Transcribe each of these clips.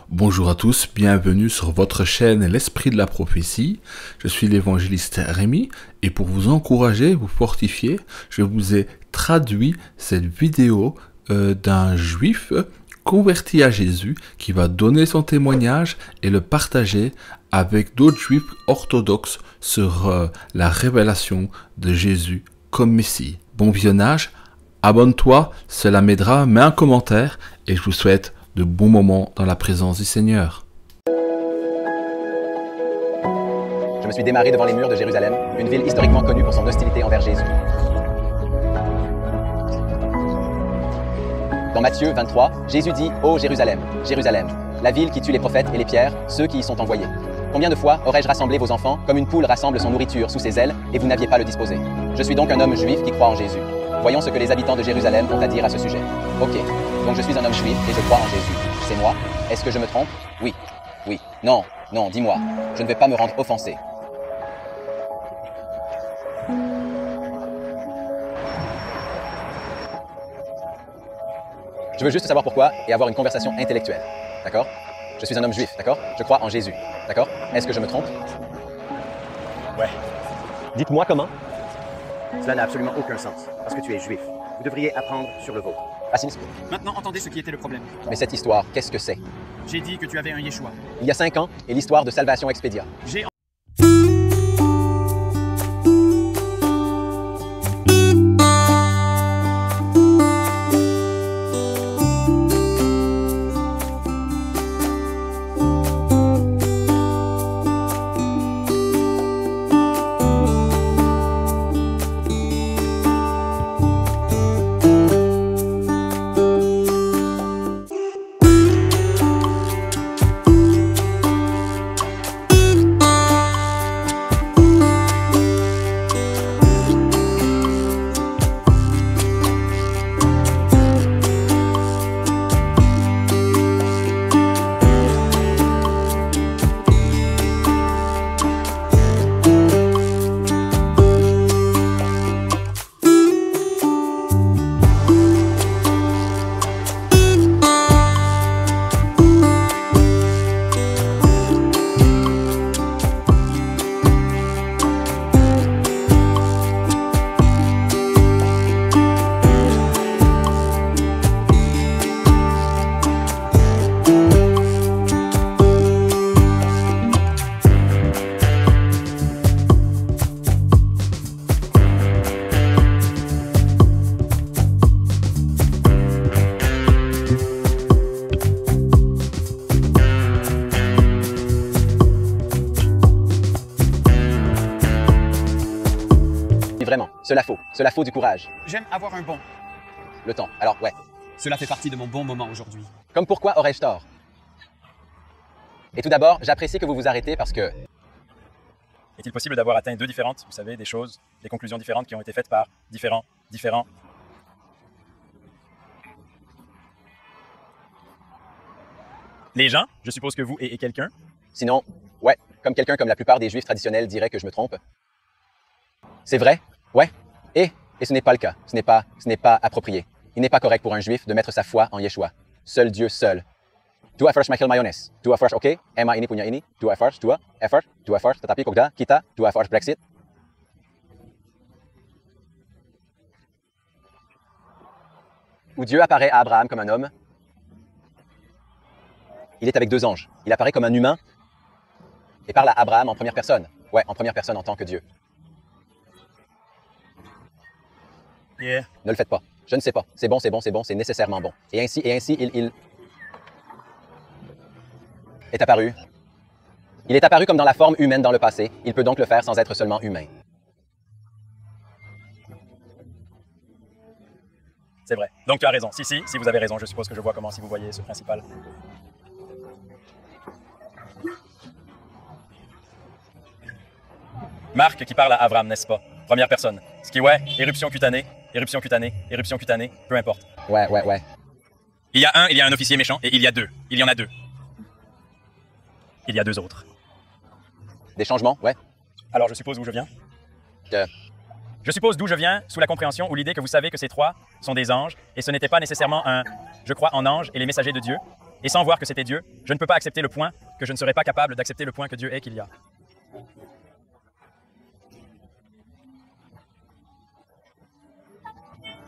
Bonjour à tous, bienvenue sur votre chaîne L'Esprit de la Prophétie. Je suis l'évangéliste Rémi et pour vous encourager, vous fortifier, je vous ai traduit cette vidéo d'un juif converti à Jésus qui va donner son témoignage et le partager avec d'autres juifs orthodoxes sur la révélation de Jésus comme Messie. Bon visionnage, abonne-toi, cela m'aidera, mets un commentaire et je vous souhaite de bons moments dans la présence du Seigneur. Je me suis démarré devant les murs de Jérusalem, une ville historiquement connue pour son hostilité envers Jésus. Dans Matthieu 23, Jésus dit « Ô Jérusalem, Jérusalem, la ville qui tue les prophètes et les pierres, ceux qui y sont envoyés. Combien de fois aurais-je rassemblé vos enfants comme une poule rassemble son nourriture sous ses ailes et vous n'aviez pas le disposé? Je suis donc un homme juif qui croit en Jésus. Voyons ce que les habitants de Jérusalem ont à dire à ce sujet. Ok, donc je suis un homme juif et je crois en Jésus. C'est moi? Est-ce que je me trompe? Oui. Oui. Non. Non, dis-moi. Je ne vais pas me rendre offensé. Je veux juste savoir pourquoi et avoir une conversation intellectuelle. D'accord? Je suis un homme juif, d'accord? Je crois en Jésus, d'accord? Est-ce que je me trompe? Ouais. Dites-moi comment? Cela n'a absolument aucun sens, parce que tu es juif. Vous devriez apprendre sur le vôtre. Assine. Maintenant, entendez ce qui était le problème. Mais cette histoire, qu'est-ce que c'est? J'ai dit que tu avais un Yeshua. Il y a 5 ans, et l'histoire de Salvation Expedia. J'ai Vraiment, cela faut du courage. J'aime avoir un bon. Le temps, alors ouais. Cela fait partie de mon bon moment aujourd'hui. Comme pourquoi aurais-je tort? Et tout d'abord, j'apprécie que vous vous arrêtez parce que... Est-il possible d'avoir atteint deux différentes, vous savez, des choses, des conclusions différentes qui ont été faites par différents? Les gens, je suppose que vous et quelqu'un. Sinon, ouais, comme quelqu'un comme la plupart des juifs traditionnels dirait que je me trompe. C'est vrai? Ouais. Et ce n'est pas le cas. Ce n'est pas approprié. Il n'est pas correct pour un juif de mettre sa foi en Yeshua. Seul Dieu, seul. Tua first Michael Mayones. Tua first, ok? Emma ini punya ini. Tua first, tua, effort. Tua first, tetapi kogda, kita. Tua first Brexit. Où Dieu apparaît à Abraham comme un homme. Il est avec 2 anges. Il apparaît comme un humain et parle à Abraham en première personne. Ouais, en première personne en tant que Dieu. Yeah. Ne le faites pas. Je ne sais pas. C'est bon, c'est nécessairement bon. Et ainsi, il est apparu. Il est apparu comme dans la forme humaine dans le passé. Il peut donc le faire sans être seulement humain. C'est vrai. Donc tu as raison. Si vous avez raison, je suppose que je vois comment si vous voyez ce principal. Marc qui parle à Abraham, n'est-ce pas? Première personne. Ce qui est, ouais, éruption cutanée, peu importe. Ouais. Il y a un officier méchant et il y a 2. Il y en a 2. Il y a 2 autres. Des changements, ouais. Alors je suppose où je viens? Je suppose d'où je viens, sous la compréhension ou l'idée que vous savez que ces 3 sont des anges, et ce n'était pas nécessairement un « je crois en ange et les messagers de Dieu ». Et sans voir que c'était Dieu, je ne peux pas accepter le point que je ne serais pas capable d'accepter le point que Dieu est qu'il y a.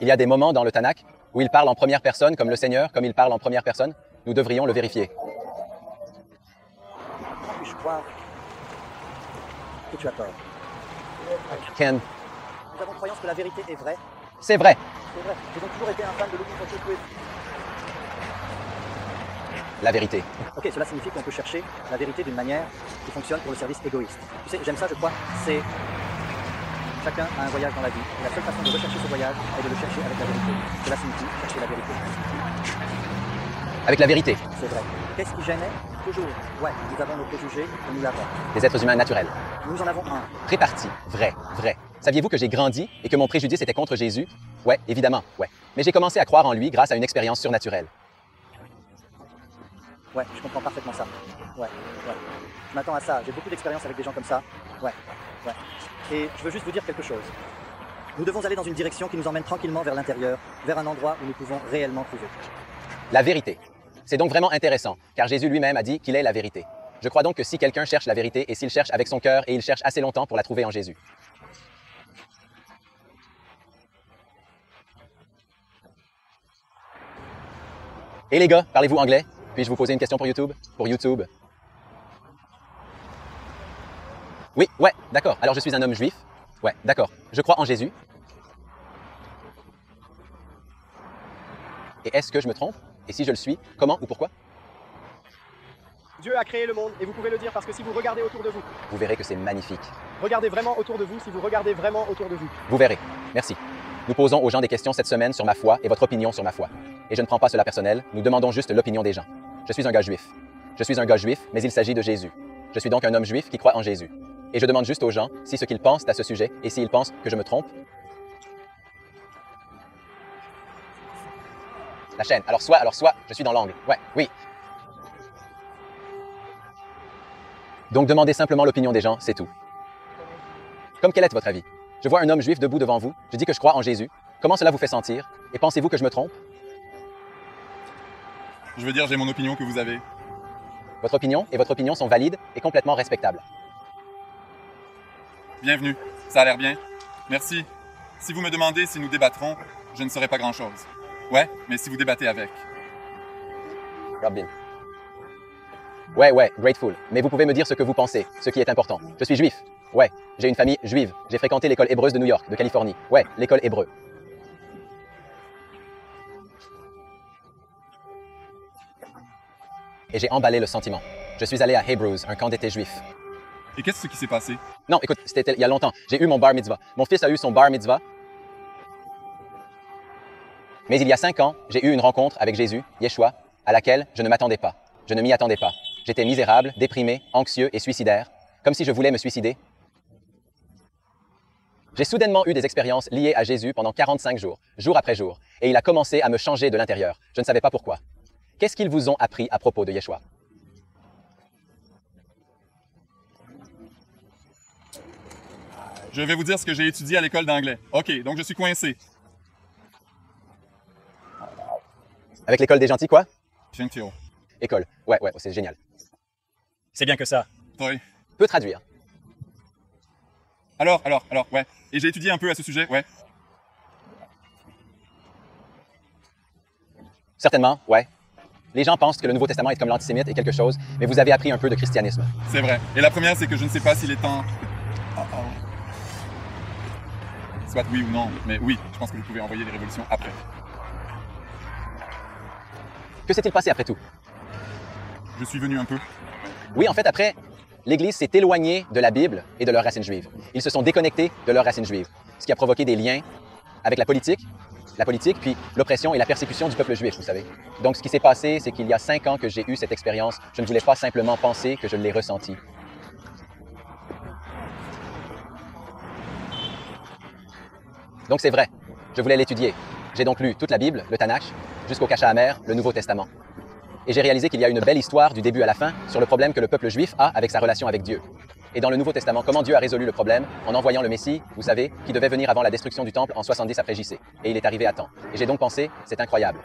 Il y a des moments dans le Tanakh où il parle en première personne comme le Seigneur, comme il parle en première personne. Nous devrions le vérifier. Puis-je croire que tu as tort? Ken, Nous avons croyance que la vérité est vraie. c'est vrai. C'est vrai. J'ai donc toujours été un fan de Looking for Truth. La vérité. Ok, cela signifie qu'on peut chercher la vérité d'une manière qui fonctionne pour le service égoïste. Tu sais, j'aime ça, je crois. C'est... Chacun a un voyage dans la vie. Et la seule façon de rechercher ce voyage est de le chercher avec la vérité. Cela signifie chercher la vérité. Avec la vérité. C'est vrai. Qu'est-ce qui gênait? Toujours. Ouais, nous avons nos préjugés et nous l'avons. Des êtres humains naturels. Nous en avons un. Répartis. Vrai. Vrai. Saviez-vous que j'ai grandi et que mon préjudice était contre Jésus? Ouais, évidemment. Ouais. Mais j'ai commencé à croire en lui grâce à une expérience surnaturelle. Ouais, je comprends parfaitement ça. Ouais. Je m'attends à ça. J'ai beaucoup d'expérience avec des gens comme ça. Ouais. Et je veux juste vous dire quelque chose. Nous devons aller dans une direction qui nous emmène tranquillement vers l'intérieur, vers un endroit où nous pouvons réellement trouver. La vérité. C'est donc vraiment intéressant, car Jésus lui-même a dit qu'il est la vérité. Je crois donc que si quelqu'un cherche la vérité et s'il cherche avec son cœur et il cherche assez longtemps pour la trouver en Jésus. Et les gars, parlez-vous anglais? Puis-je vous poser une question pour YouTube? Pour YouTube. Oui, ouais, d'accord. Alors je suis un homme juif. Ouais, d'accord. Je crois en Jésus. Et est-ce que je me trompe? Et si je le suis, comment ou pourquoi? Dieu a créé le monde et vous pouvez le dire parce que si vous regardez autour de vous, Vous verrez que c'est magnifique. regardez vraiment autour de vous, si vous regardez vraiment autour de vous. Vous verrez. Merci. Nous posons aux gens des questions cette semaine sur ma foi et votre opinion sur ma foi. Et je ne prends pas cela personnel, nous demandons juste l'opinion des gens. Je suis un gars juif. Je suis un gars juif, mais il s'agit de Jésus. Je suis donc un homme juif qui croit en Jésus. Et je demande juste aux gens si ce qu'ils pensent à ce sujet et s'ils pensent que je me trompe. La chaîne. Alors soit, je suis dans l'angle. Ouais, oui. Donc demandez simplement l'opinion des gens, c'est tout. Comme quel est votre avis? Je vois un homme juif debout devant vous, je dis que je crois en Jésus. Comment cela vous fait sentir? Et pensez-vous que je me trompe? Je veux dire, j'ai mon opinion que vous avez. Votre opinion et votre opinion sont valides et complètement respectables. Bienvenue. Ça a l'air bien. Merci. Si vous me demandez si nous débattrons, je ne saurais pas grand-chose. Ouais, mais si vous débattez avec. Robin. Ouais, grateful. Mais vous pouvez me dire ce que vous pensez, ce qui est important. Je suis juif. Ouais, j'ai une famille juive. J'ai fréquenté l'école hébreuse de New York, de Californie. Ouais, l'école hébreu. Et j'ai emballé le sentiment. Je suis allé à Hebrews, un camp d'été juif. Et qu'est-ce qui s'est passé? Non, écoute, c'était il y a longtemps. J'ai eu mon bar mitzvah. Mon fils a eu son bar mitzvah. Mais il y a 5 ans, j'ai eu une rencontre avec Jésus, Yeshua, à laquelle je ne m'attendais pas. Je ne m'y attendais pas. J'étais misérable, déprimé, anxieux et suicidaire, comme si je voulais me suicider. J'ai soudainement eu des expériences liées à Jésus pendant 45 jours, jour après jour, et il a commencé à me changer de l'intérieur. Je ne savais pas pourquoi. Qu'est-ce qu'ils vous ont appris à propos de Yeshua? Je vais vous dire ce que j'ai étudié à l'école d'anglais. OK, donc je suis coincé. Avec l'école des gentils, quoi? Finctio. École. Ouais, c'est génial. C'est bien que ça. Toi. Peut traduire. Alors, ouais. Et j'ai étudié un peu à ce sujet, ouais. Certainement, ouais. Les gens pensent que le Nouveau Testament est comme l'antisémite et quelque chose, mais vous avez appris un peu de christianisme. C'est vrai. Et la première, c'est que je ne sais pas s'il est temps... Soit oui ou non, mais oui, je pense que vous pouvez envoyer les révolutions après. Que s'est-il passé après tout? Je suis venu un peu. Oui, en fait, après, l'Église s'est éloignée de la Bible et de leurs racines juives. Ils se sont déconnectés de leurs racines juives, ce qui a provoqué des liens avec la politique, puis l'oppression et la persécution du peuple juif, vous savez. Donc, ce qui s'est passé, c'est qu'il y a 5 ans que j'ai eu cette expérience. Je ne voulais pas simplement penser que je l'ai ressenti. Donc, c'est vrai. Je voulais l'étudier. J'ai donc lu toute la Bible, le Tanakh, jusqu'au Kasha Amer, le Nouveau Testament. Et j'ai réalisé qu'il y a une belle histoire du début à la fin sur le problème que le peuple juif a avec sa relation avec Dieu. Et dans le Nouveau Testament, comment Dieu a résolu le problème en envoyant le Messie, vous savez, qui devait venir avant la destruction du temple en 70 après JC. Et il est arrivé à temps. Et j'ai donc pensé, c'est incroyable.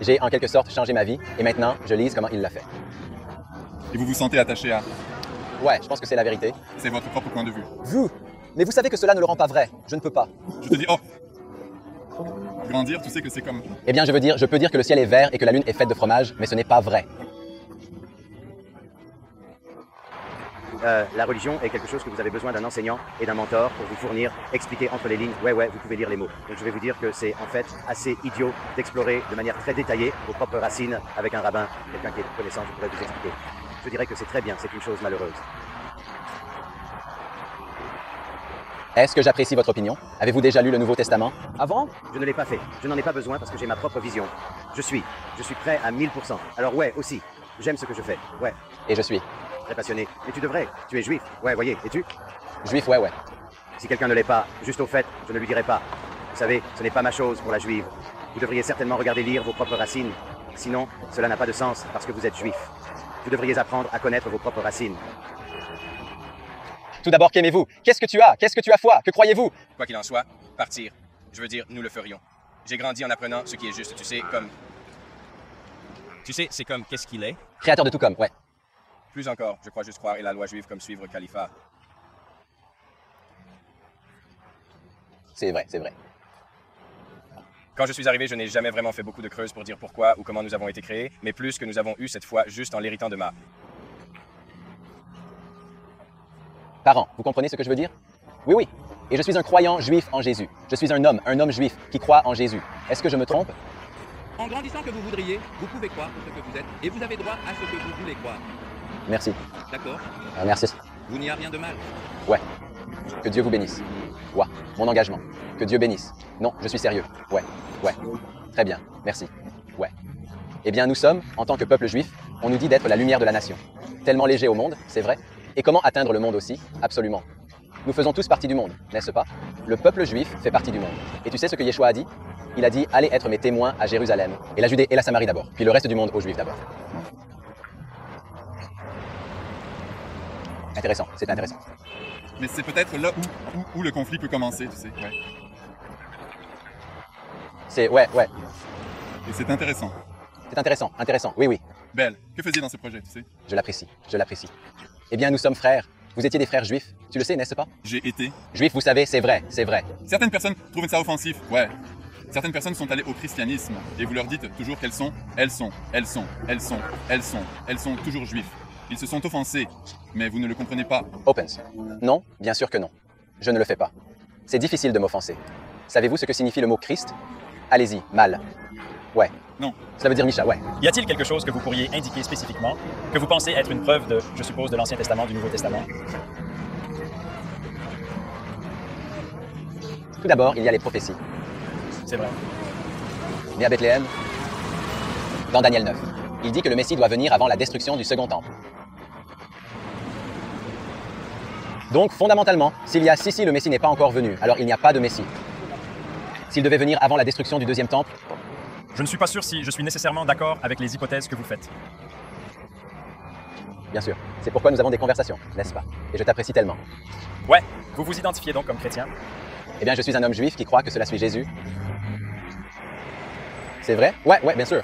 J'ai en quelque sorte changé ma vie et maintenant, je lise comment il l'a fait. Et vous vous sentez attaché à... Ouais, je pense que c'est la vérité. C'est votre propre point de vue. Vous! Mais vous savez que cela ne le rend pas vrai. Je ne peux pas. Je te dis, oh! Grandir, tu sais que c'est comme... Eh bien, je peux dire que le ciel est vert et que la lune est faite de fromage, mais ce n'est pas vrai. La religion est quelque chose que vous avez besoin d'un enseignant et d'un mentor pour vous fournir, expliquer entre les lignes. Ouais, vous pouvez lire les mots. Donc je vais vous dire que c'est en fait assez idiot d'explorer de manière très détaillée vos propres racines avec un rabbin, quelqu'un qui est connaissant, je pourrais vous expliquer. Je dirais que c'est très bien, c'est une chose malheureuse. Est-ce que j'apprécie votre opinion? Avez-vous déjà lu le Nouveau Testament? Avant, je ne l'ai pas fait. Je n'en ai pas besoin parce que j'ai ma propre vision. Je suis prêt à 1000%. Alors ouais, aussi, j'aime ce que je fais. Ouais. Et je suis. Très passionné. Mais tu devrais. Tu es juif. Ouais, voyez. Et tu? Juif, ouais. Si quelqu'un ne l'est pas, juste au fait, je ne lui dirai pas. Vous savez, ce n'est pas ma chose pour la juive. Vous devriez certainement regarder lire vos propres racines. Sinon, cela n'a pas de sens parce que vous êtes juif. Vous devriez apprendre à connaître vos propres racines. Tout d'abord, qu'aimez-vous? Qu'est-ce que tu as? Qu'est-ce que tu as foi? Que croyez-vous? Quoi qu'il en soit, partir. Je veux dire, nous le ferions. J'ai grandi en apprenant ce qui est juste, tu sais, comme... Tu sais, c'est comme qu'est-ce qu'il est? Créateur de tout comme, ouais. Plus encore, je crois juste croire et la loi juive comme suivre califat. C'est vrai, c'est vrai. Quand je suis arrivé, je n'ai jamais vraiment fait beaucoup de creuses pour dire pourquoi ou comment nous avons été créés, mais plus que nous avons eu cette foi juste en l'héritant de ma... Parents, vous comprenez ce que je veux dire? Oui. Et je suis un croyant juif en Jésus. Je suis un homme juif qui croit en Jésus. Est-ce que je me trompe? En grandissant que vous voudriez, vous pouvez croire ce que vous êtes et vous avez droit à ce que vous voulez croire. Merci. D'accord? Merci. Vous n'y a rien de mal. Ouais. Que Dieu vous bénisse. Ouais. Mon engagement. Que Dieu bénisse. Non, je suis sérieux. Ouais. Très bien. Merci. Ouais. Eh bien, nous sommes, en tant que peuple juif, on nous dit d'être la lumière de la nation. Tellement léger au monde, c'est vrai. Et comment atteindre le monde aussi? Absolument. Nous faisons tous partie du monde, n'est-ce pas? Le peuple juif fait partie du monde. Et tu sais ce que Yeshua a dit? Il a dit, allez être mes témoins à Jérusalem, et la Judée et la Samarie d'abord, puis le reste du monde aux Juifs d'abord. Intéressant, c'est intéressant. Mais c'est peut-être là où le conflit peut commencer, tu sais. Ouais. C'est, ouais. Et c'est intéressant. C'est intéressant, oui. Belle, que faisiez dans ce projet, tu sais? Je l'apprécie. Eh bien, nous sommes frères. Vous étiez des frères juifs. Tu le sais, n'est-ce pas? J'ai été. Juifs, vous savez, c'est vrai. Certaines personnes trouvent ça offensif, ouais. Certaines personnes sont allées au christianisme et vous leur dites toujours qu'elles sont toujours juifs. Ils se sont offensés, mais vous ne le comprenez pas. Opens. Non, bien sûr que non. Je ne le fais pas. C'est difficile de m'offenser. Savez-vous ce que signifie le mot Christ? Allez-y, mal. Ouais. Non. Cela veut dire Misha, ouais. Y a-t-il quelque chose que vous pourriez indiquer spécifiquement, que vous pensez être une preuve de, je suppose, de l'Ancien Testament, du Nouveau Testament? Tout d'abord, il y a les prophéties. C'est vrai. Né à Bethléem, dans Daniel 9. Il dit que le Messie doit venir avant la destruction du second temple. Donc, fondamentalement, si le Messie n'est pas encore venu, alors il n'y a pas de Messie. S'il devait venir avant la destruction du deuxième temple, je ne suis pas sûr si je suis nécessairement d'accord avec les hypothèses que vous faites. Bien sûr. C'est pourquoi nous avons des conversations, n'est-ce pas? Et je t'apprécie tellement. Ouais. Vous vous identifiez donc comme chrétien? Eh bien, je suis un homme juif qui croit que cela suit Jésus. C'est vrai? Ouais, bien sûr.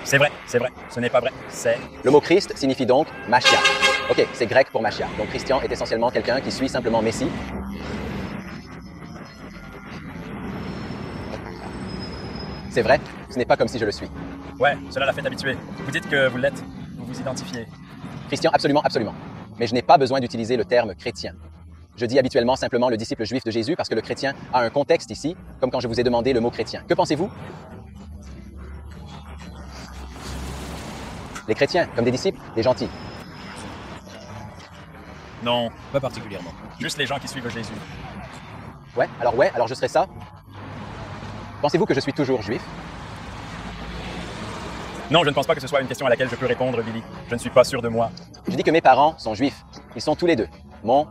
C'est vrai. Ce n'est pas vrai. C'est... Le mot Christ signifie donc Mashiach. Ok, c'est grec pour Mashiach. Donc, Christian est essentiellement quelqu'un qui suit simplement Messie. C'est vrai, ce n'est pas comme si je le suis. Ouais, cela l'a fait habituer. Vous dites que vous l'êtes. Vous vous identifiez. Christian, absolument. Mais je n'ai pas besoin d'utiliser le terme chrétien. Je dis habituellement simplement le disciple juif de Jésus parce que le chrétien a un contexte ici, comme quand je vous ai demandé le mot chrétien. Que pensez-vous? Les chrétiens, comme des disciples, des gentils. Non, pas particulièrement. Juste les gens qui suivent Jésus. Ouais, alors je serai ça. Pensez-vous que je suis toujours juif? Non, je ne pense pas que ce soit une question à laquelle je peux répondre, Billy. Je ne suis pas sûr de moi. Je dis que mes parents sont juifs. Ils sont tous les deux. Mon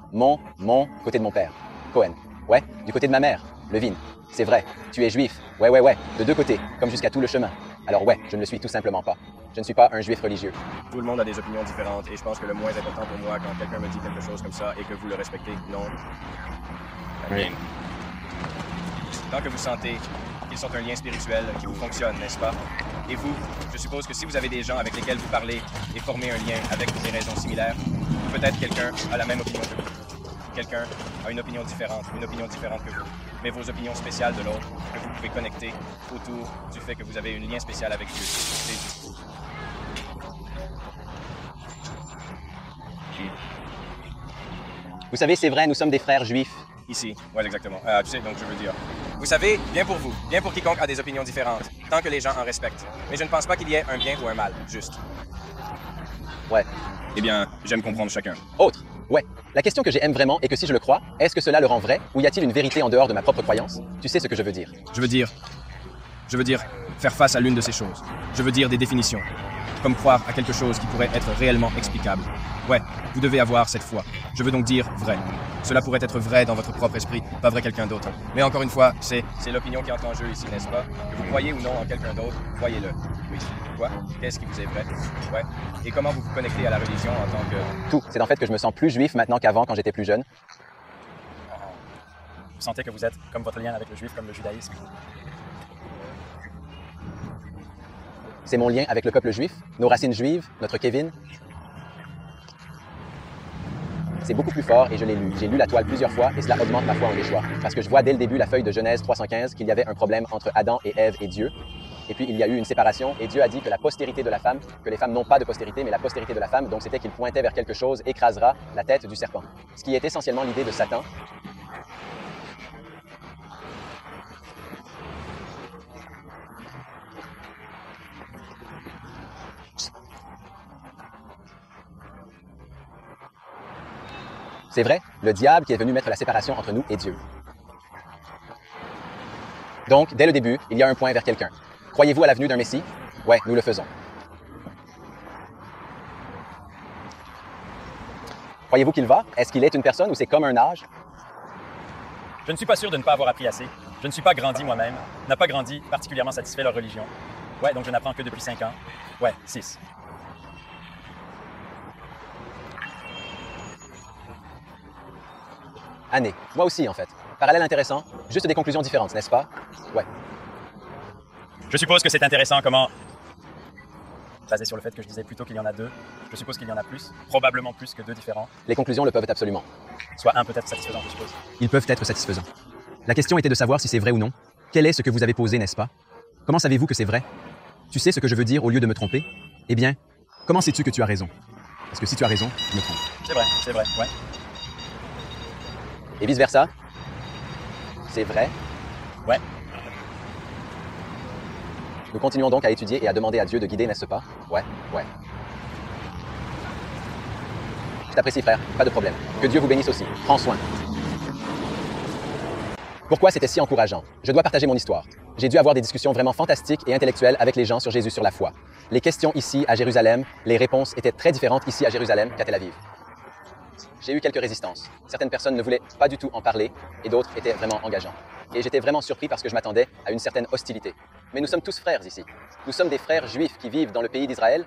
côté de mon père. Cohen. Ouais, du côté de ma mère. Levine. C'est vrai. Tu es juif. Ouais. De deux côtés, comme jusqu'à tout le chemin. Alors ouais, je ne le suis tout simplement pas. Je ne suis pas un juif religieux. Tout le monde a des opinions différentes et je pense que le moins important pour moi quand quelqu'un me dit quelque chose comme ça et que vous le respectez, non. Bien. Tant que vous sentez qu'ils sont un lien spirituel qui vous fonctionne, n'est-ce pas? Et vous, je suppose que si vous avez des gens avec lesquels vous parlez et formez un lien avec des raisons similaires, peut-être quelqu'un a la même opinion que vous. Quelqu'un a une opinion différente que vous. Mais vos opinions spéciales de l'autre, que vous pouvez connecter autour du fait que vous avez un lien spécial avec Dieu. C'est tout. Vous savez, c'est vrai, nous sommes des frères juifs. Ici, ouais, exactement. Tu sais, donc je veux dire. Vous savez, bien pour vous, bien pour quiconque a des opinions différentes, tant que les gens en respectent. Mais je ne pense pas qu'il y ait un bien ou un mal, juste. Ouais. Eh bien, j'aime comprendre chacun. Autre. Ouais. La question que j'aime vraiment est que si je le crois, est-ce que cela le rend vrai ou y a-t-il une vérité en dehors de ma propre croyance? Tu sais ce que je veux dire. Je veux dire, faire face à l'une de ces choses. Je veux dire des définitions. Comme croire à quelque chose qui pourrait être réellement explicable. Ouais, vous devez avoir cette foi. Je veux donc dire vrai. Cela pourrait être vrai dans votre propre esprit, pas vrai quelqu'un d'autre. Mais encore une fois, c'est l'opinion qui entre en jeu ici, n'est-ce pas? Que vous croyez ou non en quelqu'un d'autre, croyez-le. Oui. Quoi? Qu'est-ce qui vous est vrai? Ouais. Et comment vous vous connectez à la religion en tant que... Tout. C'est en fait que je me sens plus juif maintenant qu'avant quand j'étais plus jeune. Vous sentez que vous êtes comme votre lien avec le juif, comme le judaïsme? C'est mon lien avec le peuple juif, nos racines juives, notre Kevin. C'est beaucoup plus fort et je l'ai lu. J'ai lu la toile plusieurs fois et cela augmente ma foi en Yeshua. Parce que je vois dès le début la feuille de Genèse 315 qu'il y avait un problème entre Adam et Ève et Dieu. Et puis il y a eu une séparation et Dieu a dit que la postérité de la femme, que les femmes n'ont pas de postérité, mais la postérité de la femme, donc c'était qu'il pointait vers quelque chose, écrasera la tête du serpent. Ce qui est essentiellement l'idée de Satan. C'est vrai, le diable qui est venu mettre la séparation entre nous et Dieu. Donc, dès le début, il y a un point vers quelqu'un. Croyez-vous à la venue d'un Messie? Ouais, nous le faisons. Croyez-vous qu'il va? Est-ce qu'il est une personne ou c'est comme un âge? Je ne suis pas sûr de ne pas avoir appris assez. Je ne suis pas grandi moi-même, n'a pas grandi particulièrement satisfait leur religion. Ouais, donc je n'apprends que depuis 5 ans. Ouais, 6. Année. Moi aussi, en fait. Parallèle intéressant, juste des conclusions différentes, n'est-ce pas? Ouais. Je suppose que c'est intéressant comment, basé sur le fait que je disais plutôt qu'il y en a 2, je suppose qu'il y en a plus, probablement plus que 2 différents. Les conclusions le peuvent absolument. Soit un peut être satisfaisant, je suppose. Ils peuvent être satisfaisants. La question était de savoir si c'est vrai ou non. Quel est ce que vous avez posé, n'est-ce pas? Comment savez-vous que c'est vrai? Tu sais ce que je veux dire au lieu de me tromper? Eh bien, comment sais-tu que tu as raison? Parce que si tu as raison, je me trompe. C'est vrai, ouais. Et vice-versa? C'est vrai? Ouais. Nous continuons donc à étudier et à demander à Dieu de guider, n'est-ce pas? Ouais, ouais. Je t'apprécie, frère, pas de problème. Que Dieu vous bénisse aussi. Prends soin. Pourquoi c'était si encourageant? Je dois partager mon histoire. J'ai dû avoir des discussions vraiment fantastiques et intellectuelles avec les gens sur Jésus sur la foi. Les questions ici à Jérusalem, les réponses étaient très différentes ici à Jérusalem qu'à Tel Aviv. J'ai eu quelques résistances. Certaines personnes ne voulaient pas du tout en parler et d'autres étaient vraiment engageants. Et j'étais vraiment surpris parce que je m'attendais à une certaine hostilité. Mais nous sommes tous frères ici. Nous sommes des frères juifs qui vivent dans le pays d'Israël.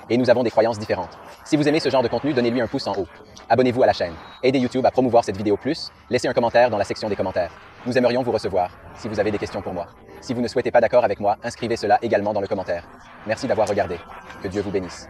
Et nous avons des croyances différentes. Si vous aimez ce genre de contenu, donnez-lui un pouce en haut. Abonnez-vous à la chaîne. Aidez YouTube à promouvoir cette vidéo plus. Laissez un commentaire dans la section des commentaires. Nous aimerions vous recevoir si vous avez des questions pour moi. Si vous ne souhaitez pas d'accord avec moi, inscrivez cela également dans le commentaire. Merci d'avoir regardé. Que Dieu vous bénisse.